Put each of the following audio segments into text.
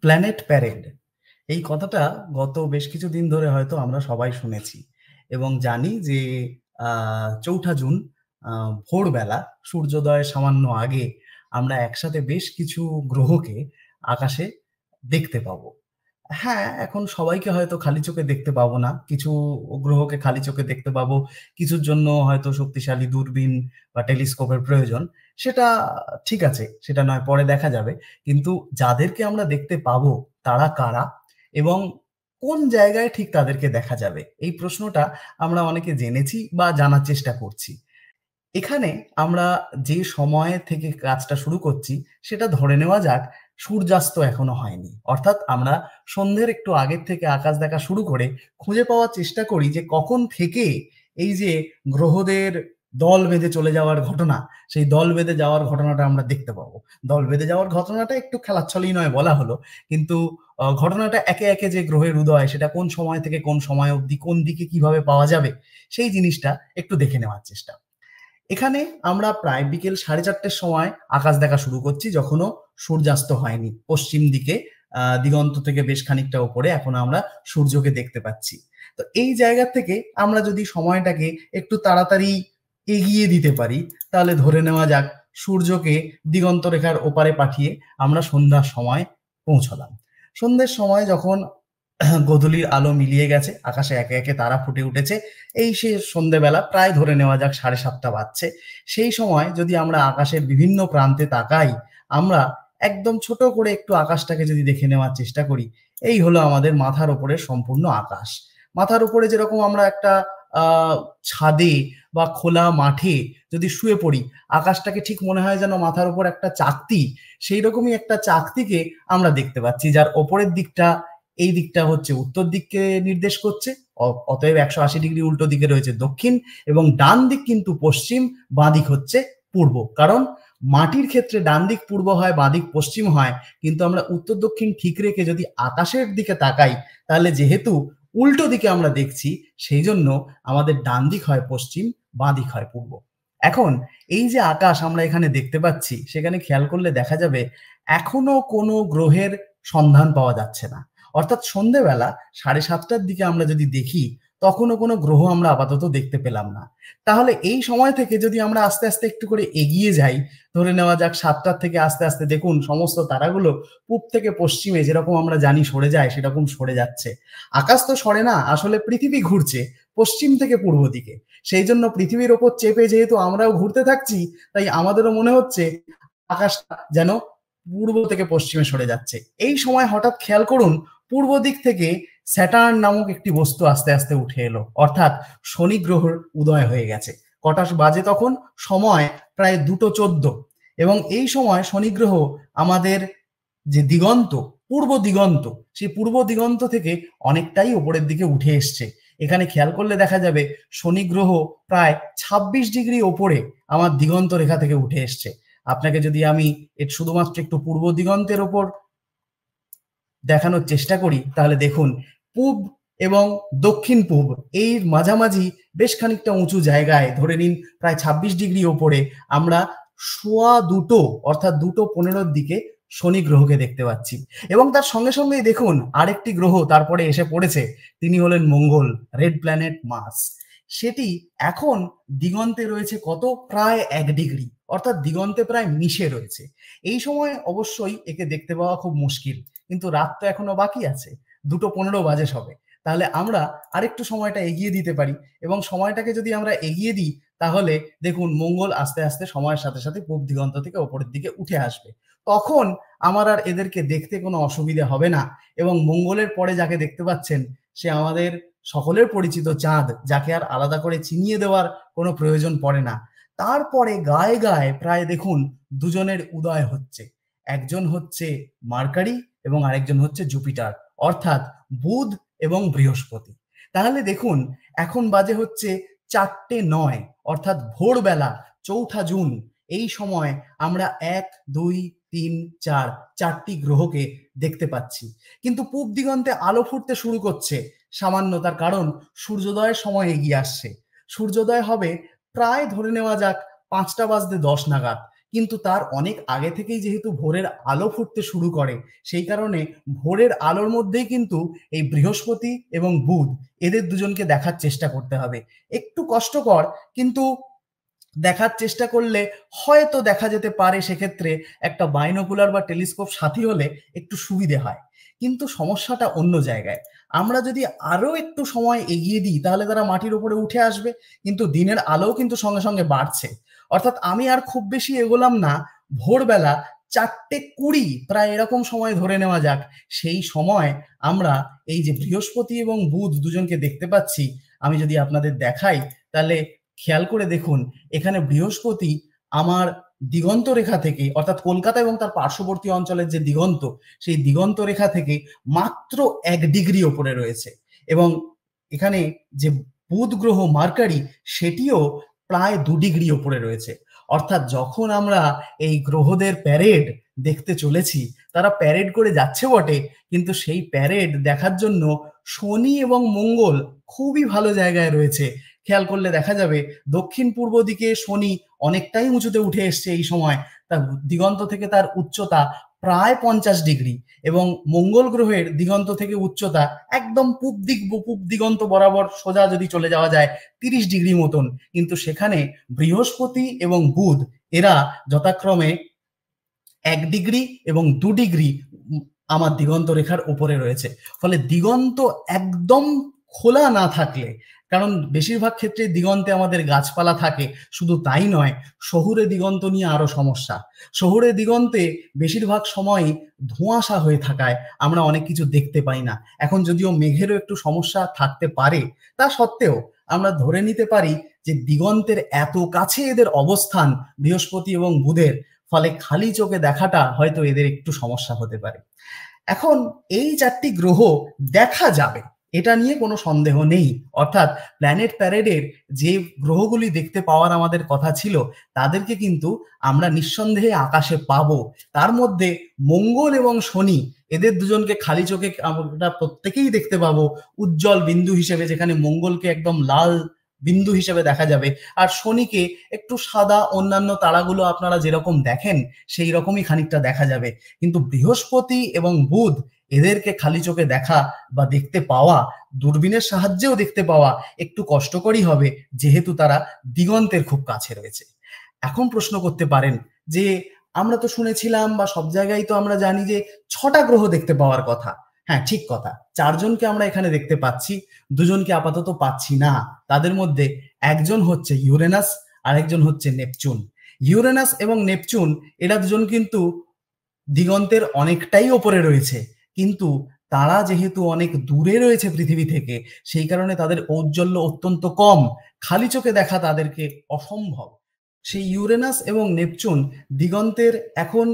Planet parade এই কথাটা গত বেশ কিছুদিন ধরে হয়তো আমরা সবাই শুনেছি এবং জানি যে ৪ঠা জুন ভোরবেলা সূর্যোদয়ের সামান্য আগে আমরা একসাথে বেশ কিছু গ্রহকে আকাশে দেখতে পাবো। হ্যাঁ, এখন সবাইকে হয়তো খালি চোখে দেখতে পাবো না। কিছু গ্রহকে খালি চোখে দেখতে পাবো। কিছুর জন্য হয়তো শক্তিশালী দূরবীন বা টেলিস্কোপের প্রয়োজন। সেটা ঠিক আছে, সেটা নয় পরে দেখা যাবে। কিন্তু যাদেরকে আমরা দেখতে পাবো তারা কারা? এবং কোন জায়গায় ঠিক তাদেরকে দেখা যাবে? এই প্রশ্নটা আমরা অনেকে জেনেছি বা জানার চেষ্টা করছি। এখানে আমরা যে সময় থেকে কাজটা শুরু করছি সেটা ধরে নেওয়া যাক সূর্যাস্ত এখনো হয়নি। অর্থাৎ আমরা সন্ধ্যের একটু আগের থেকে আকাশ দেখা শুরু করে খুঁজে পাওয়ার চেষ্টা করি যে কখন থেকে এই যে গ্রহদের দল বেঁধে চলে যাওয়ার ঘটনা, সেই দল বেঁধে যাওয়ার ঘটনাটা আমরা দেখতে পাবো। দল বেঁধে যাওয়ার ঘটনাটা একটু খেলাচ্ছলেই নয় বলা হলো, কিন্তু ঘটনাটা একে একে যে গ্রহের উদয় সেটা কোন সময় থেকে কোন সময় অবধি কোন দিকে কিভাবে পাওয়া যাবে সেই জিনিসটা একটু দেখে নেওয়ার চেষ্টা। এখানে আমরা প্রায় বিকেল 4:30 সময় আকাশ দেখা শুরু করছি, যখনও সূর্যাস্ত হয়নি। পশ্চিম দিকে দিগন্ত থেকে বেশ খানিকটা উপরে এখন আমরা সূর্যকে দেখতে পাচ্ছি। তো এই জায়গা থেকে আমরা যদি সময়টাকে একটু তাড়াতাড়ি এগিয়ে দিতে পারি, তাহলে ধরে নেওয়া যাক সূর্যকে দিগন্ত রেখার ওপারে পাঠিয়ে আমরা সন্ধ্যার সময় পৌঁছলাম। সন্ধ্যের সময় যখন গোধূলির আলো মিলিয়ে গেছে, আকাশে একে একে তারা ফুটে উঠেছে, এই সে সন্ধেবেলা প্রায় ধরে নেওয়া যাক 7:30 বাজছে। সেই সময় যদি আমরা আকাশের বিভিন্ন প্রান্তে তাকাই, আমরা একদম ছোট করে একটু আকাশটাকে যদি দেখে নেওয়ার চেষ্টা করি, এই হলো আমাদের মাথার উপরে সম্পূর্ণ আকাশ। মাথার উপরে যেরকম আমরা একটা ছাদে বা খোলা মাঠে যদি শুয়ে পড়ি, আকাশটাকে ঠিক মনে হয় যেন মাথার উপর একটা চাকতি, সেই রকমই একটা চাকতিকে আমরা দেখতে পাচ্ছি, যার ওপরের দিকটা, এই দিকটা হচ্ছে উত্তর দিককে নির্দেশ করছে। অতএব 180 ডিগ্রি উল্টো দিকে রয়েছে দক্ষিণ, এবং ডান দিক কিন্তু পশ্চিম, বাঁ দিক হচ্ছে পূর্ব। কারণ মাটির ক্ষেত্রে ডান দিক পূর্ব হয়, বাঁ দিক পশ্চিম হয়, কিন্তু আমরা উত্তর দক্ষিণ ঠিক রেখে যদি আকাশের দিকে তাকাই, তাহলে যেহেতু উল্টো দিকে আমরা দেখছি, সেই জন্য আমাদের ডান দিক হয় পশ্চিম, বাঁ দিক হয় পূর্ব। এখন এই যে আকাশ আমরা এখানে দেখতে পাচ্ছি, সেখানে খেয়াল করলে দেখা যাবে এখনো কোনো গ্রহের সন্ধান পাওয়া যাচ্ছে না। অর্থাৎ সন্ধেবেলা 7:30টার দিকে আমরা যদি দেখি, তখনও কোনো গ্রহ আমরা আপাতত দেখতে পেলাম না। তাহলে এই সময় থেকে যদি আমরা আস্তে আস্তে একটু করে এগিয়ে যাই, ধরে নেওয়া যাক 7টার থেকে আস্তে আস্তে দেখুন সমস্ত তারাগুলো পূব থেকে পশ্চিমে যেরকম আমরা জানি সরে যায়, সেরকম সরে যাচ্ছে। আকাশ তো সরে না, আসলে পৃথিবী ঘুরছে পশ্চিম থেকে পূর্ব দিকে। সেই জন্য পৃথিবীর ওপর চেপে যেহেতু আমরাও ঘুরতে থাকছি, তাই আমাদেরও মনে হচ্ছে আকাশটা যেন পূর্ব থেকে পশ্চিমে সরে যাচ্ছে। এই সময় হঠাৎ খেয়াল করুন, পূর্ব দিক থেকে স্যাটার্ন নামক একটি বস্তু আস্তে আস্তে উঠে এলো, অর্থাৎ শনি গ্রহের উদয় হয়ে গেছে। কটা বাজে তখন? সময় প্রায় 2:14। এবং এই সময় শনি গ্রহ আমাদের যে দিগন্ত, পূর্ব দিগন্ত, সেই পূর্ব দিগন্ত থেকে অনেকটাই উপরের দিকে উঠে এসছে। এখানে খেয়াল করলে দেখা যাবে শনি গ্রহ প্রায় 26 ডিগ্রি ওপরে আমার দিগন্ত রেখা থেকে উঠে এসছে। আপনাকে যদি আমি এর শুধুমাত্র একটু পূর্ব দিগন্তের ওপর দেখানোর চেষ্টা করি, তাহলে দেখুন পূব এবং দক্ষিণ পূব এই মাঝামাঝি বেশ খানিকটা উঁচু জায়গায়, ধরে নিন প্রায় 26 ডিগ্রি ওপরে, আমরা 2:15 অর্থাৎ 2:15 দিকে শনি গ্রহকে দেখতে পাচ্ছি। এবং তার সঙ্গে সঙ্গেই দেখুন আরেকটি গ্রহ তারপরে এসে পড়েছে, তিনি হলেন মঙ্গল, রেড প্ল্যানেট মার্স। সেটি এখন দিগন্তে রয়েছে কত? প্রায় 1 ডিগ্রি, অর্থাৎ দিগন্তে প্রায় মিশে রয়েছে। এই সময় অবশ্যই একে দেখতে পাওয়া খুব মুশকিল, কিন্তু রাত তো এখনো বাকি আছে, 2:15 বাজে সবে। তাহলে আমরা আরেকটু সময়টা এগিয়ে দিতে পারি, এবং সময়টাকে যদি আমরা এগিয়ে দিই, তাহলে দেখুন মঙ্গল আস্তে আস্তে সময়ের সাথে সাথে পূব দিগন্ত থেকে ওপরের দিকে উঠে আসবে। তখন আমার আর এদেরকে দেখতে কোনো অসুবিধা হবে না। এবং মঙ্গলের পরে যাকে দেখতে পাচ্ছেন, সে আমাদের সকলের পরিচিত চাঁদ, যাকে আর আলাদা করে চিনিয়ে দেওয়ার কোনো প্রয়োজন পড়ে না। তারপরে গায়ে গায়ে প্রায় দেখুন দুজনের উদয় হচ্ছে। একজন হচ্ছে মার্কারি এবং আরেকজন হচ্ছে জুপিটার, অর্থাৎ বুধ এবং বৃহস্পতি। তাহলে দেখুন এখন বাজে হচ্ছে 4:09, অর্থাৎ ভোরবেলা 4ঠা জুন। এই সময় আমরা 1, 2, 3, 4 চারটি গ্রহকে দেখতে পাচ্ছি। কিন্তু পূব দিগন্তে আলো ফুটতে শুরু করছে সামান্য, তার কারণ সূর্যোদয়ের সময় এগিয়ে আসছে। সূর্যোদয় হবে প্রায় ধরে নেওয়া যাক 5টা বাজতে 10 নাগাদ। কিন্তু তার অনেক আগে থেকেই যেহেতু ভোরের আলো ফুটতে শুরু করে, সেই কারণে ভোরের আলোর মধ্যেই কিন্তু এই বৃহস্পতি এবং বুধ এদের দুজনকে দেখার চেষ্টা করতে হবে। একটু কষ্টকর, কিন্তু দেখার চেষ্টা করলে হয়তো দেখা যেতে পারে। সেক্ষেত্রে একটা বাইনোকুলার বা টেলিস্কোপ সাথী হলে একটু সুবিধে হয়। কিন্তু সমস্যাটা অন্য জায়গায়। আমরা যদি আরো একটু সময় এগিয়ে দিই তাহলে তারা মাটির উপরে উঠে আসবে, কিন্তু দিনের আলোও কিন্তু সঙ্গে সঙ্গে বাড়ছে। অর্থাৎ আমি আর খুব বেশি এগোলাম না, ভোরবেলা 4:20 প্রায় এরকম সময় ধরে নেওয়া যাক, সেই সময় আমরা এই যে বৃহস্পতি এবং বুধ দুজনকে দেখতে পাচ্ছি। আমি যদি আপনাদের দেখাই তাহলে খেয়াল করে দেখুন, এখানে বৃহস্পতি আমার দিগন্ত রেখা থেকে, অর্থাৎ কলকাতা এবং তার পার্শ্ববর্তী অঞ্চলের যে দিগন্ত, সেই দিগন্ত রেখা থেকে মাত্র 1 ডিগ্রি ওপরে রয়েছে। এবং এখানে যে বুধ গ্রহ মার্কারি, সেটিও প্রায় 2 ডিগ্রি ওপরে রয়েছে। অর্থাৎ যখন আমরা এই গ্রহদের প্যারেড দেখতে চলেছি, তারা প্যারেড করে যাচ্ছে বটে, কিন্তু সেই প্যারেড দেখার জন্য শনি এবং মঙ্গল খুবই ভালো জায়গায় রয়েছে। খেয়াল করলে দেখা যাবে দক্ষিণ পূর্ব দিকে শনি অনেকটাই উঁচুতে উঠে এসছে এই সময়। তার দিগন্ত থেকে তার উচ্চতা প্রায় 50 ডিগ্রি, এবং মঙ্গল গ্রহের দিগন্ত থেকে উচ্চতা একদম পূব দিগন্ত বরাবর সোজা যদি চলে যাওয়া যায় 30 ডিগ্রি মতন। কিন্তু সেখানে বৃহস্পতি এবং বুধ এরা যথাক্রমে 1 ডিগ্রি এবং 2 ডিগ্রি আমার দিগন্ত রেখার উপরে রয়েছে। ফলে দিগন্ত একদম খোলা না থাকলে, কারণ বেশিরভাগ ক্ষেত্রে দিগন্তে আমাদের গাছপালা থাকে, শুধু তাই নয়, শহুরে দিগন্ত নিয়ে আরো সমস্যা। শহুরে দিগন্তে বেশিরভাগ সময়ই ধোঁয়াশা হয়ে থাকায় আমরা অনেক কিছু দেখতে পাই না। এখন যদিও মেঘেরও একটু সমস্যা থাকতে পারে, তা সত্ত্বেও আমরা ধরে নিতে পারি যে দিগন্তের এত কাছে এদের অবস্থান বৃহস্পতি এবং বুধের, ফলে খালি চোখে দেখাটা হয়তো এদের একটু সমস্যা হতে পারে। এখন এই 4টি গ্রহ দেখা যাবে, এটা নিয়ে কোনো সন্দেহ নেই। অর্থাৎ প্ল্যানেট প্যারেডের যে গ্রহগুলি দেখতে পাওয়ার আমাদের কথা ছিল, তাদেরকে কিন্তু আমরা নিঃসন্দেহে আকাশে পাবো। তার মধ্যে মঙ্গল এবং শনি, এদের দুজনকে খালি চোখে আমরা প্রত্যেকেই দেখতে পাবো উজ্জ্বল বিন্দু হিসেবে, যেখানে মঙ্গলকে একদম লাল বিন্দু হিসেবে দেখা যাবে, আর শনিকে একটু সাদা, অন্যান্য তারাগুলো আপনারা যেরকম দেখেন সেই রকমই খানিকটা দেখা যাবে। কিন্তু বৃহস্পতি এবং বুধ এদেরকে খালি চোখে দেখা বা দেখতে পাওয়া, দূরবীনের সাহায্যেও দেখতে পাওয়া একটু কষ্টকরই হবে, যেহেতু তারা দিগন্তের খুব কাছে রয়েছে। এখন প্রশ্ন করতে পারেন যে আমরা তো শুনেছিলাম বা সব জায়গায় তো আমরা জানি যে 6টা গ্রহ দেখতে পাওয়ার কথা। হ্যাঁ, ঠিক কথা, 4জনকে আমরা এখানে দেখতে পাচ্ছি, 2জনকে আপাতত পাচ্ছি না। তাদের মধ্যে একজন হচ্ছে ইউরেনাস, আরেকজন হচ্ছে নেপচুন। ইউরেনাস এবং নেপচুন এরা দুজন কিন্তু দিগন্তের অনেকটাই ওপরে রয়েছে, কিন্তু তারা যেহেতু অনেক দূরে রয়েছে পৃথিবী থেকে, সেই কারণে তাদের ঔজ্জ্বল্য অত্যন্ত কম, খালি চোখে দেখা তাদেরকে অসম্ভব। সেই ইউরেনাস এবং নেপচুন দিগন্তের এখন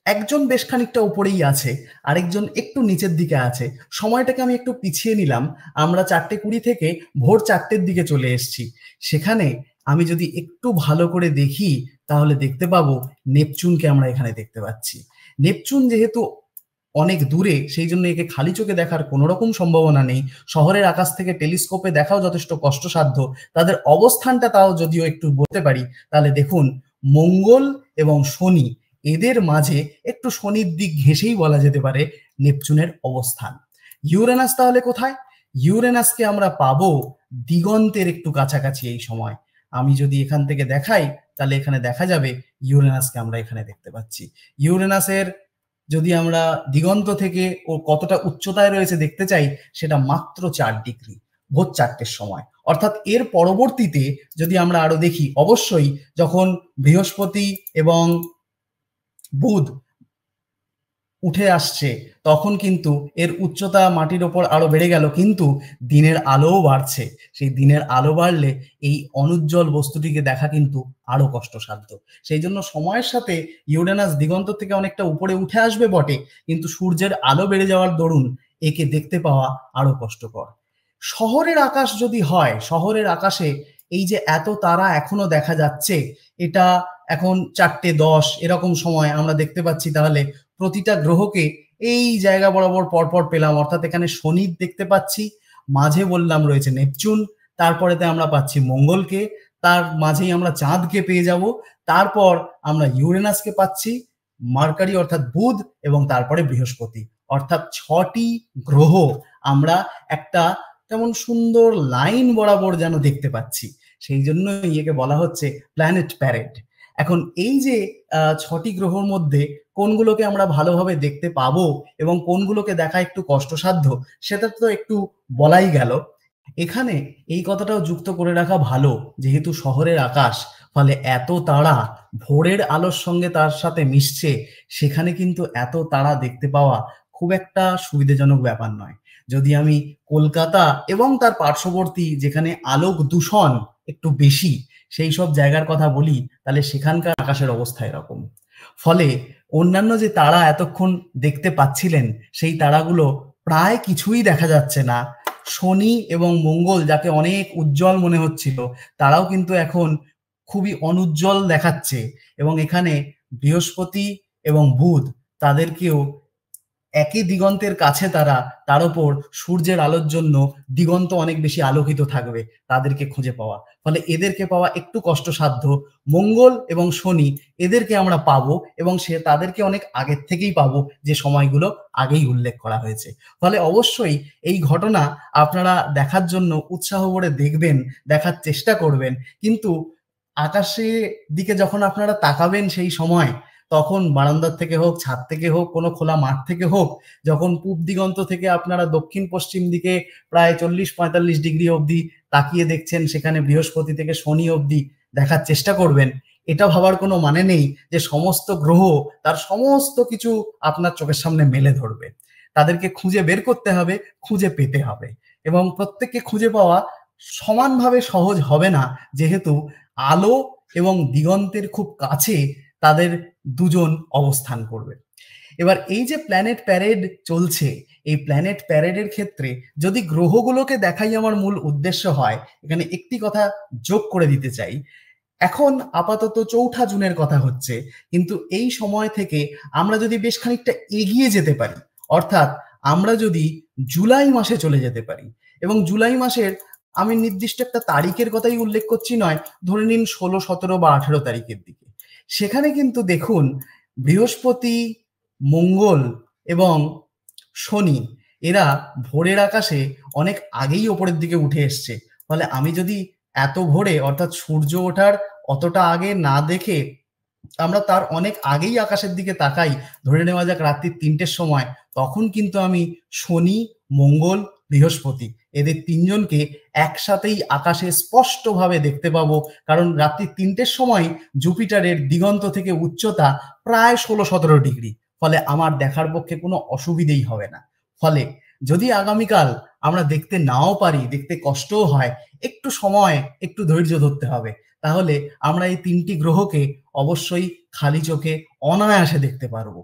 একজন বেশ খানিকটা উপরেই আছে, আরেকজন একটু নিচের দিকে আছে। সময়টাকে আমি একটু পিছিয়ে নিলাম, আমরা 4:20 থেকে ভোর 4টের দিকে চলে এসেছি। সেখানে আমি যদি একটু ভালো করে দেখি তাহলে দেখতে পাবো নেপচুনকে আমরা এখানে দেখতে পাচ্ছি। নেপচুন যেহেতু অনেক দূরে, সেই জন্য একে খালি চোখে দেখার কোনো রকম সম্ভাবনা নেই। শহরের আকাশ থেকে টেলিস্কোপে দেখাও যথেষ্ট কষ্টসাধ্য। তাদের অবস্থানটা তাও যদিও একটু বলতে পারি, তাহলে দেখুন মঙ্গল এবং শনি, এদের মাঝে একটু শনির দিক ঘেঁষেই বলা যেতে পারে নেপচুনের অবস্থান। ইউরেনাস তাহলে কোথায়? ইউরেনাসকে আমরা পাবো দিগন্তের একটু কাছাকাছি এই সময়। আমি যদি এখান থেকে দেখাই তাহলে এখানে দেখা যাবে ইউরেনাসকে আমরা এখানে দেখতে পাচ্ছি। ইউরেনাসের যদি আমরা দিগন্ত থেকে ও কতটা উচ্চতায় রয়েছে দেখতে চাই, সেটা মাত্র 4 ডিগ্রি, ভোর 4টের সময়। অর্থাৎ এর পরবর্তীতে যদি আমরা আরো দেখি, অবশ্যই যখন বৃহস্পতি এবং বুধ উঠে আসছে তখন কিন্তু এর উচ্চতা মাটির ওপর আরো বেড়ে গেল, কিন্তু দিনের আলোও বাড়ছে। সেই দিনের আলো বাড়লে এই অনুজ্জ্বল বস্তুটিকে দেখা কিন্তু আরো কষ্টসাধ্য। সেই জন্য সময়ের সাথে ইউরেনাস দিগন্ত থেকে অনেকটা উপরে উঠে আসবে বটে, কিন্তু সূর্যের আলো বেড়ে যাওয়ার দরুন একে দেখতে পাওয়া আরো কষ্টকর। শহরের আকাশ যদি হয়, শহরের আকাশে এই যে এত তারা এখনো দেখা যাচ্ছে, এটা এখন 4:10 এরকম সময় আমরা দেখতে পাচ্ছি, তাহলে প্রতিটা গ্রহকে এই জায়গা বরাবর পরপর পেলাম। অর্থাৎ এখানে শনি দেখতে পাচ্ছি, মাঝে বললাম রয়েছে নেপচুন, তারপরেতে আমরা পাচ্ছি মঙ্গলকে, তার মাঝেই আমরা চাঁদকে পেয়ে যাব, তারপর আমরা ইউরেনাসকে পাচ্ছি, মার্কারি অর্থাৎ বুধ, এবং তারপরে বৃহস্পতি, অর্থাৎ 6টি গ্রহ আমরা একটা কেমন সুন্দর লাইন বরাবর যেন দেখতে পাচ্ছি। সেই জন্য একে বলা হচ্ছে প্ল্যানেট প্যারেড। এখন এই যে 6টি গ্রহর মধ্যে কোনগুলোকে আমরা ভালোভাবে দেখতে পাবো এবং কোনগুলোকে দেখা একটু কষ্টসাধ্য, সেটা তো একটু বলাই গেল। এখানে এই কথাটাও যুক্ত করে রাখা ভালো, যেহেতু শহরের আকাশ, ফলে এত তারা ভোরের আলোর সঙ্গে তার সাথে মিশছে, সেখানে কিন্তু এত তারা দেখতে পাওয়া খুব একটা সুবিধাজনক ব্যাপার নয়। যদি আমি কলকাতা এবং তার পার্শ্ববর্তী যেখানে আলোক দূষণ একটু বেশি সেই সব জায়গার কথা বলি, তাহলে সেখানকার আকাশের অবস্থা এরকম। ফলে অন্যান্য যে তারা এতক্ষণ দেখতে পাচ্ছিলেন, সেই তারাগুলো প্রায় কিছুই দেখা যাচ্ছে না। শনি এবং মঙ্গল যাকে অনেক উজ্জ্বল মনে হচ্ছিল, তারাও কিন্তু এখন খুবই অনুজ্জ্বল দেখাচ্ছে। এবং এখানে বৃহস্পতি এবং বুধ, তাদেরকেও একই দিগন্তের কাছে তারা, তার উপর সূর্যের আলোর জন্য দিগন্ত অনেক বেশি আলোকিত থাকবে তাদেরকে খুঁজে পাওয়া, ফলে এদেরকে পাওয়া একটু কষ্টসাধ্য। মঙ্গল এবং শনি, এদেরকে আমরা পাবো, এবং তাদেরকে অনেক আগের থেকেই পাবো, যে সময়গুলো আগেই উল্লেখ করা হয়েছে। ফলে অবশ্যই এই ঘটনা আপনারা দেখার জন্য উৎসাহ ভরে দেখবেন, দেখার চেষ্টা করবেন। কিন্তু আকাশের দিকে যখন আপনারা তাকাবেন সেই সময়, তখন বারান্দার থেকে হোক, ছাদ থেকে হোক, কোনো খোলা মাঠ থেকে হোক, যখন পূব দিগন্ত থেকে আপনারা দক্ষিণ পশ্চিম দিকে প্রায় 40-45 ডিগ্রি অবধি তাকিয়ে দেখছেন, সেখানে বৃহস্পতি থেকে শনি অবধি দেখার চেষ্টা করবেন, এটা ভাবার কোনো মানে নেই যে সমস্ত গ্রহ তার সমস্ত কিছু আপনার চোখের সামনে মেলে ধরবে। তাদেরকে খুঁজে বের করতে হবে, খুঁজে পেতে হবে, এবং প্রত্যেককে খুঁজে পাওয়া সমানভাবে সহজ হবে না, যেহেতু আলো এবং দিগন্তের খুব কাছে তাদের দুজন অবস্থান করবে। এবার এই যে প্ল্যানেট প্যারেড চলছে, এই প্ল্যানেট প্যারেডের ক্ষেত্রে যদি গ্রহগুলোকে দেখাই আমার মূল উদ্দেশ্য হয়, এখানে একটি কথা যোগ করে দিতে চাই। এখন আপাতত 4ঠা জুনের কথা হচ্ছে, কিন্তু এই সময় থেকে আমরা যদি বেশ খানিকটা এগিয়ে যেতে পারি, অর্থাৎ আমরা যদি জুলাই মাসে চলে যেতে পারি, এবং জুলাই মাসের আমি নির্দিষ্ট একটা তারিখের কথাই উল্লেখ করছি নয়, ধরে নিন 16, 17 বা 18 তারিখের দিকে, সেখানে কিন্তু দেখুন বৃহস্পতি, মঙ্গল এবং শনি, এরা ভোরের আকাশে অনেক আগেই ওপরের দিকে উঠে এসছে। ফলে আমি যদি এত ভোরে, অর্থাৎ সূর্য ওঠার অতটা আগে না দেখে আমরা তার অনেক আগেই আকাশের দিকে তাকাই, ধরে নেওয়া যাক রাত্রি 3টের সময়, তখন কিন্তু আমি শনি, মঙ্গল, বৃহস্পতি, এদের 3জনকে একসাথেই আকাশে স্পষ্টভাবে দেখতে পাবো। কারণ রাত্রি 3টের সময় জুপিটারের দিগন্ত থেকে উচ্চতা প্রায় 16-17 ডিগ্রি, ফলে আমার দেখার পক্ষে কোনো অসুবিধেই হবে না। ফলে যদি আগামীকাল আমরা দেখতে নাও পারি, দেখতে কষ্টও হয়, একটু সময়, একটু ধৈর্য ধরতে হবে, তাহলে আমরা এই 3টি গ্রহকে অবশ্যই খালি চোখে অনায়াসে দেখতে পারবো।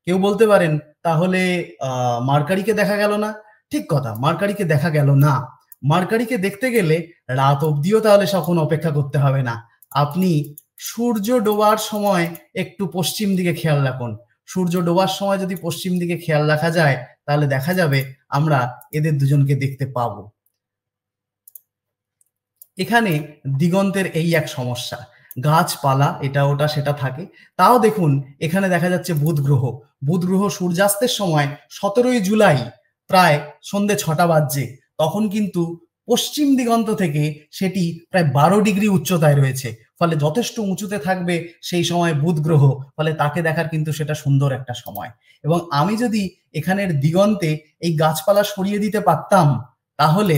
কেউ বলতে পারেন, তাহলে মার্কারিকে দেখা গেল না? ঠিক কথা, মার্কারিকে দেখা গেল না। মার্কারিকে দেখতে গেলে রাত অবধিও তাহলে তখন অপেক্ষা করতে হবে না। আপনি সূর্য ডোবার সময় একটু পশ্চিম দিকে খেয়াল রাখুন। সূর্য ডোবার সময় যদি পশ্চিম দিকে খেয়াল রাখা যায়, তাহলে দেখা যাবে আমরা এদের দুজনকে দেখতে পাবো। এখানে দিগন্তের এই এক সমস্যা, গাছপালা এটা ওটা সেটা থাকে, তাও দেখুন এখানে দেখা যাচ্ছে বুধ গ্রহ। বুধ গ্রহ সূর্যাস্তের সময় 17ই জুলাই প্রায় সন্ধে 6টা বাজছে, তখন কিন্তু পশ্চিম দিগন্ত থেকে সেটি প্রায় 12 ডিগ্রি উচ্চতায় রয়েছে, ফলে যথেষ্ট উঁচুতে থাকবে সেই সময় বুধ গ্রহ, ফলে তাকে দেখার কিন্তু সেটা সুন্দর একটা সময়। এবং আমি যদি এখানের দিগন্তে এই গাছপালা সরিয়ে দিতে পারতাম, তাহলে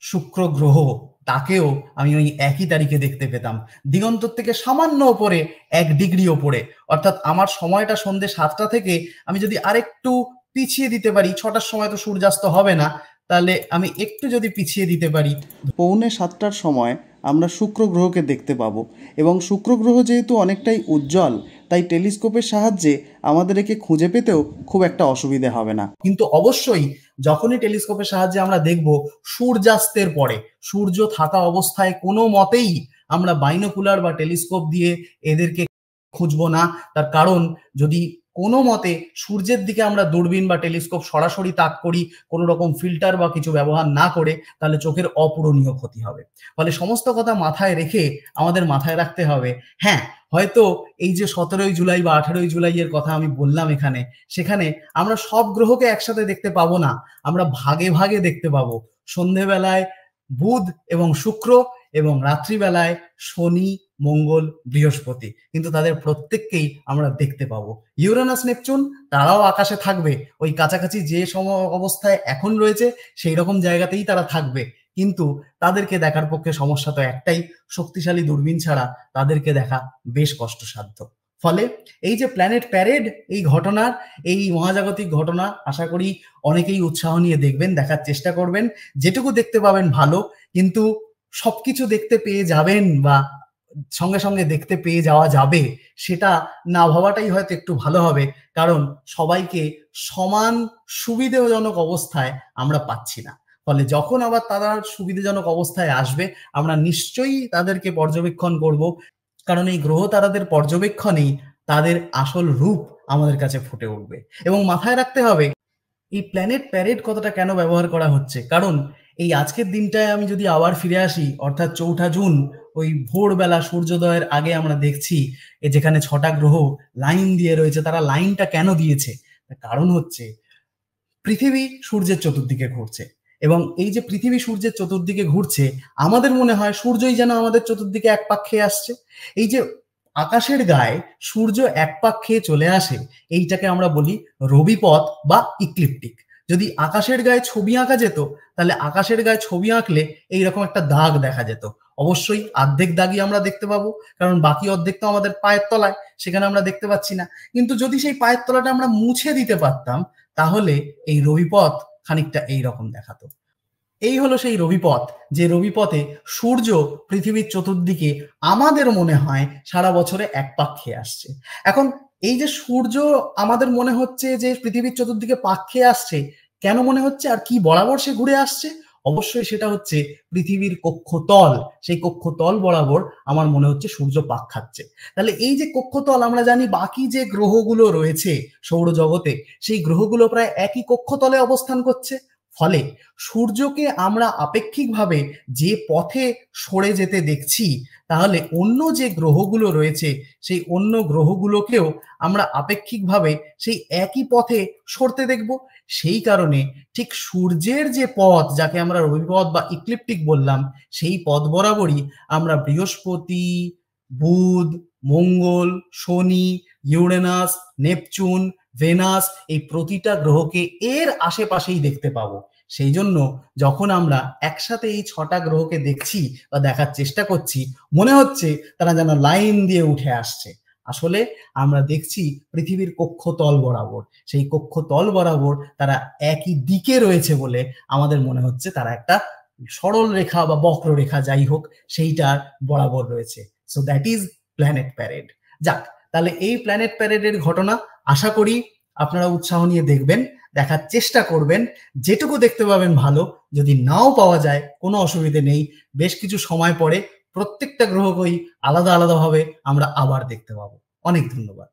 শুক্র গ্রহ, তাকেও আমি ওই একই তারিখে দেখতে পেতাম, দিগন্তর থেকে সামান্য ওপরে 1 ডিগ্রি ওপরে। অর্থাৎ আমার সময়টা সন্ধে 7টা থেকে আমি যদি আরেকটু পিছিয়ে দিতে পারি, 6টার সময় তো সূর্যাস্ত হবে না, তাহলে আমি একটু যদি পিছিয়ে দিতে পারি, পৌনে 7টার সময় আমরা শুক্র গ্রহকে দেখতে পাবো। এবং শুক্র গ্রহ যেহেতু অনেকটাই উজ্জ্বল, তাই টেলিস্কোপের সাহায্যে আমাদের একে খুঁজে পেতেও খুব একটা অসুবিধে হবে না। কিন্তু অবশ্যই যখনই টেলিস্কোপের সাহায্যে আমরা দেখব সূর্যাস্তের পরে, সূর্য থাকা অবস্থায় কোনো মতেই আমরা বাইনোকুলার বা টেলিস্কোপ দিয়ে এদেরকে খুঁজবো না। তার কারণ, যদি কোনো মতে সূর্যের দিকে আমরা দূরবীন বা টেলিস্কোপ সরাসরি তাক করি, কোনো রকম ফিল্টার বা কিছু ব্যবহার না করে, তাহলে চোখের অপূরণীয় ক্ষতি হবে। ফলে সমস্ত কথা মাথায় রেখে আমাদের মাথায় রাখতে হবে, হ্যাঁ, হয়তো এই যে 17ই জুলাই বা 18ই জুলাইয়ের কথা আমি বললাম এখানে, সেখানে আমরা সব গ্রহকে একসাথে দেখতে পাবো না, আমরা ভাগে ভাগে দেখতে পাবো। সন্ধেবেলায় বুধ এবং শুক্র, এবং রাত্রিবেলায় শনি, মঙ্গল, বৃহস্পতি, কিন্তু তাদের প্রত্যেককেই আমরা দেখতে পাবো। ইউরেনাস, নেপচুন তারাও আকাশে থাকবে, ওই কাছাকাছি যে অবস্থায় এখন রয়েছে সেই রকম জায়গাতেই তারা থাকবে, কিন্তু তাদেরকে দেখার পক্ষে সমস্যা তো একটাই, শক্তিশালী দূরবীন ছাড়া তাদেরকে দেখা বেশ কষ্টসাধ্য। ফলে এই যে প্ল্যানেট প্যারেড, এই ঘটনার, এই মহাজাগতিক ঘটনা, আশা করি অনেকেই উৎসাহ নিয়ে দেখবেন, দেখার চেষ্টা করবেন। যেটুকু দেখতে পাবেন ভালো, কিন্তু সবকিছু দেখতে পেয়ে যাবেন বা সঙ্গে সঙ্গে দেখতে পেয়ে যাওয়া যাবে, সেটা না ভাবাটাই হয়তো একটু ভালো হবে, কারণ সবাইকে সমান সুবিধাজনক অবস্থায় আমরা পাচ্ছি না। ফলে যখন আবার তারা সুবিধাজনক অবস্থায় আসবে, আমরা নিশ্চয়ই তাদেরকে পর্যবেক্ষণ করব, কারণ এই গ্রহ তারাদের পর্যবেক্ষণেই তাদের আসল রূপ আমাদের কাছে ফুটে উঠবে। এবং মাথায় রাখতে হবে, এই প্ল্যানেট প্যারেড কথাটা কেন ব্যবহার করা হচ্ছে, কারণ এই আজকের দিনটায় আমি যদি আবার ফিরে আসি, অর্থাৎ 4ঠা জুন, ওই ভোরবেলা সূর্যোদয়ের আগে আমরা দেখছি যেখানে 6টা গ্রহ লাইন দিয়ে রয়েছে। তারা লাইনটা কেন দিয়েছে? কারণ হচ্ছে পৃথিবী সূর্যের চতুর্দিকে ঘুরছে, এবং এই যে পৃথিবী সূর্যের চতুর্দিকে ঘুরছে, আমাদের মনে হয় সূর্যই যেন আমাদের চতুর্দিকে এক পাক খেয়ে আসছে। এই যে আকাশের গায়ে সূর্য এক পাক খেয়ে চলে আসে, এইটাকে আমরা বলি রবিপথ বা ইক্লিপ্টিক। যদি আকাশের গায়ে ছবি আঁকা যেত, তাহলে আকাশের গায়ে ছবি আঁকলে এইরকম একটা দাগ দেখা যেত। অবশ্যই অর্ধেক দাগই আমরা দেখতে পাবো, কারণ বাকি অর্ধেক তো আমাদের পায়ের তলায়, সেখানে আমরা দেখতে পাচ্ছি না। কিন্তু যদি সেই পায়ের তলাটা আমরা মুছে দিতে পারতাম, তাহলে এই রবিপথ খানিকটা এইরকম দেখাতো। এই হলো সেই রবিপথ, যে রবিপথে সূর্য পৃথিবীর চতুর্দিকে আমাদের মনে হয় সারা বছরে এক পাক খেয়ে আসছে। এখন এই যে সূর্য আমাদের মনে হচ্ছে যে পৃথিবীর চতুর্দিকে পাক খেয়ে আসছে, কেন মনে হচ্ছে আর কি বরাবর সে ঘুরে আসছে? অবশ্যই সেটা হচ্ছে পৃথিবীর কক্ষতল। সেই কক্ষতল বরাবর আমার মনে হচ্ছে সূর্য পাক খাচ্ছে। তাহলে এই যে কক্ষতল, আমরা জানি বাকি যে গ্রহগুলো রয়েছে সৌরজগতে, সেই গ্রহগুলো প্রায় একই কক্ষতলে অবস্থান করছে। ফলে সূর্যকে আমরা আপেক্ষিকভাবে যে পথে সরে যেতে দেখছি, তাহলে অন্য যে গ্রহগুলো রয়েছে সেই অন্য গ্রহগুলোকেও আমরা আপেক্ষিকভাবে সেই একই পথে সরতে দেখব। সেই কারণে ঠিক সূর্যের যে পথ, যাকে আমরা রবিপথ বা ইক্লিপ্টিক বললাম, সেই পথ বরাবরই আমরা বৃহস্পতি, বুধ, মঙ্গল, শনি, ইউরেনাস, নেপচুন, ভেনাস, এই প্রতিটা গ্রহকে এর আশেপাশেই দেখতে পাবো। সেই জন্য যখন আমরা একসাথে এই 6টা গ্রহকে দেখছি বা দেখার চেষ্টা করছি, মনে হচ্ছে তারা যেন লাইন দিয়ে উঠে আসছে। আসলে আমরা দেখছি পৃথিবীর কক্ষতল বরাবর, সেই কক্ষতল বরাবর তারা একই দিকে রয়েছে বলে আমাদের মনে হচ্ছে তারা একটা সরল রেখা বা বক্ররেখা, যাই হোক, সেইটার বরাবর রয়েছে। So that is planet parade. যাক, তাহলে এই প্ল্যানেট প্যারেডের ঘটনা আশা করি আপনারা উৎসাহ নিয়ে দেখবেন, দেখার চেষ্টা করবেন। যেটুকু দেখতে পাবেন ভালো, যদি নাও পাওয়া যায় কোনো অসুবিধে নেই, বেশ কিছু সময় পরে প্রত্যেকটা গ্রহকেই আলাদা আলাদাভাবে আমরা আবার দেখতে পাবো। অনেক ধন্যবাদ।